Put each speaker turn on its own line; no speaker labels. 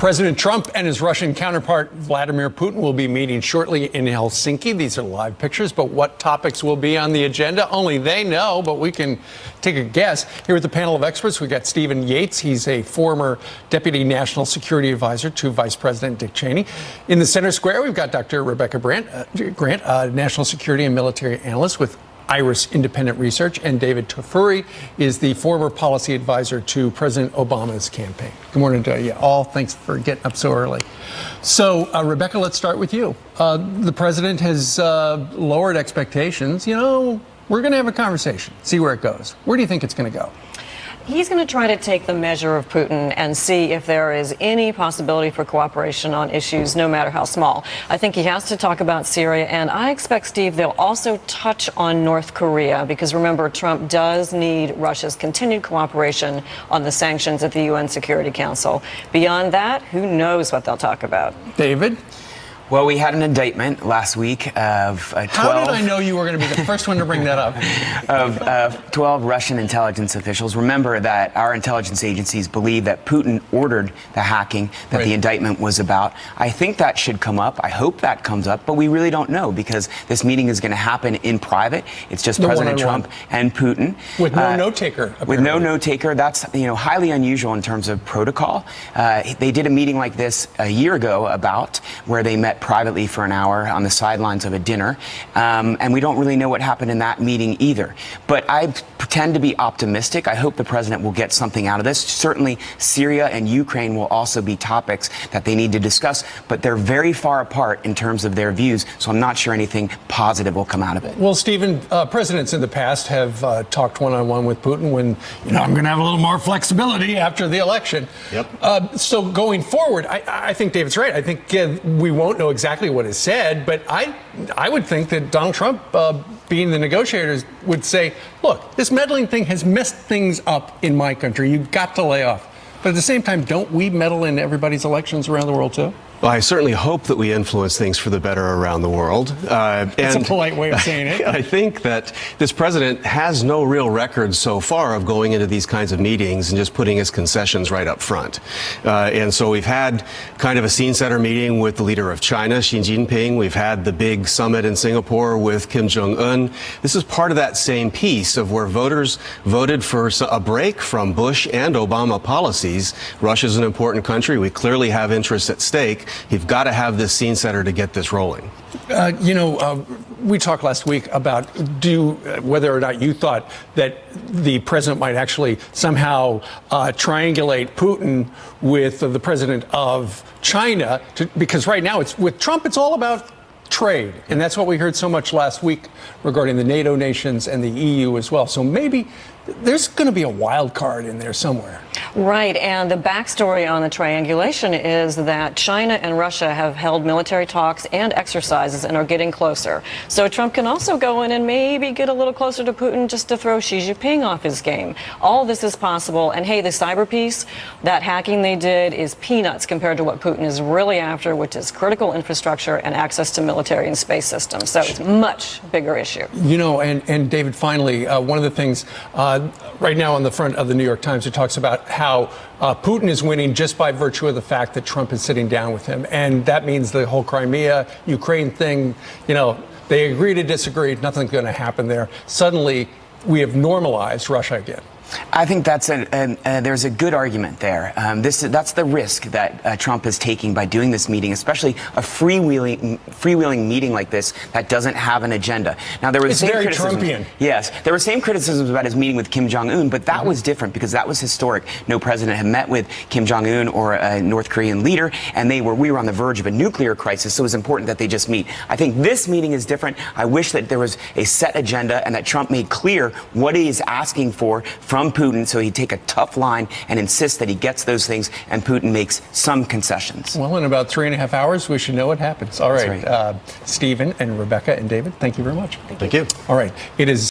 President Trump and his Russian counterpart Vladimir Putin will be meeting shortly in Helsinki. These are live pictures, but what topics will be on the agenda, only they know, but we can take a guess. Here with the panel of experts, we've got Stephen Yates. He's a former Deputy National Security Advisor to Vice President Dick Cheney. In the center square, we've got Dr. Rebecca Grant, National Security and Military Analyst with Iris Independent Research, and David Tafuri is the former policy advisor to President Obama's campaign. Good morning to you all. Thanks for getting up so early. So, Rebecca, let's start with you. The president has lowered expectations. You know, we're going to have a conversation, see where it goes. Where do you think it's going to go?
He's going to try to take the measure of Putin and see if there is any possibility for cooperation on issues, no matter how small. I think he has to talk about Syria, and I expect, Steve, they'll also touch on North Korea, because remember, Trump does need Russia's continued cooperation on the sanctions at the UN Security Council. Beyond that, who knows what they'll talk about?
David?
Well, we had an indictment last week of 12...
How did I know you were going to be the first one to bring that up?
of 12 Russian intelligence officials. Remember that our intelligence agencies believe that Putin ordered the hacking that the indictment was about. I think that should come up. I hope that comes up, but we really don't know, because this meeting is going to happen in private. It's just President Trump and Putin.
With no note-taker, apparently.
With no note-taker. That's, highly unusual in terms of protocol. They did a meeting like this a year ago where they met privately for an hour on the sidelines of a dinner, and we don't really know what happened in that meeting either. But I pretend to be optimistic. I hope the president will get something out of this. Certainly Syria and Ukraine will also be topics that they need to discuss, but they're very far apart in terms of their views, so I'm not sure anything positive will come out of it.
Well, Stephen, presidents in the past have talked one-on-one with Putin when, I'm going to have a little more flexibility after the election.
Yep.
So going forward, I think David's right. I think we won't know exactly what is said, but I would think that Donald Trump, being the negotiators, would say, look, this meddling thing has messed things up in my country. You've got to lay off. But at the same time, don't we meddle in everybody's elections around the world, too?
Well, I certainly hope that we influence things for the better around the world.
That's a polite way of saying it.
I think that this president has no real record so far of going into these kinds of meetings and just putting his concessions right up front. And so we've had kind of a scene setter meeting with the leader of China, Xi Jinping. We've had the big summit in Singapore with Kim Jong-un. This is part of that same piece of where voters voted for a break from Bush and Obama policies. Russia's an important country. We clearly have interests at stake. You've got to have this scene setter to get this rolling.
We talked last week about whether or not you thought that the president might actually somehow triangulate Putin with the president of China, because right now with Trump, it's all about trade. And that's what we heard so much last week regarding the NATO nations and the EU as well. So maybe there's going to be a wild card in there somewhere.
Right, and the backstory on the triangulation is that China and Russia have held military talks and exercises and are getting closer. So Trump can also go in and maybe get a little closer to Putin just to throw Xi Jinping off his game. All this is possible. And hey, the cyber piece, that hacking they did is peanuts compared to what Putin is really after, which is critical infrastructure and access to military and space systems. So it's a much bigger issue.
And David, finally, one of the things right now on the front of the New York Times, it talks about how Putin is winning just by virtue of the fact that Trump is sitting down with him. And that means the whole Crimea, Ukraine thing, they agree to disagree. Nothing's going to happen there. Suddenly, we have normalized Russia again.
I think that's there's a good argument there. That's the risk that Trump is taking by doing this meeting, especially a freewheeling meeting like this that doesn't have an agenda. Now, there was
very Trumpian.
Yes, there were same criticisms about his meeting with Kim Jong-un, but that was different because that was historic. No president had met with Kim Jong-un or a North Korean leader, and we were on the verge of a nuclear crisis, so it was important that they just meet. I think this meeting is different. I wish that there was a set agenda and that Trump made clear what he is asking for from Putin, so he'd take a tough line and insist that he gets those things, and Putin makes some concessions.
Well, in about 3.5 hours, we should know what happens. All right. Stephen and Rebecca and David, thank you very much.
Thank you.
All right. It is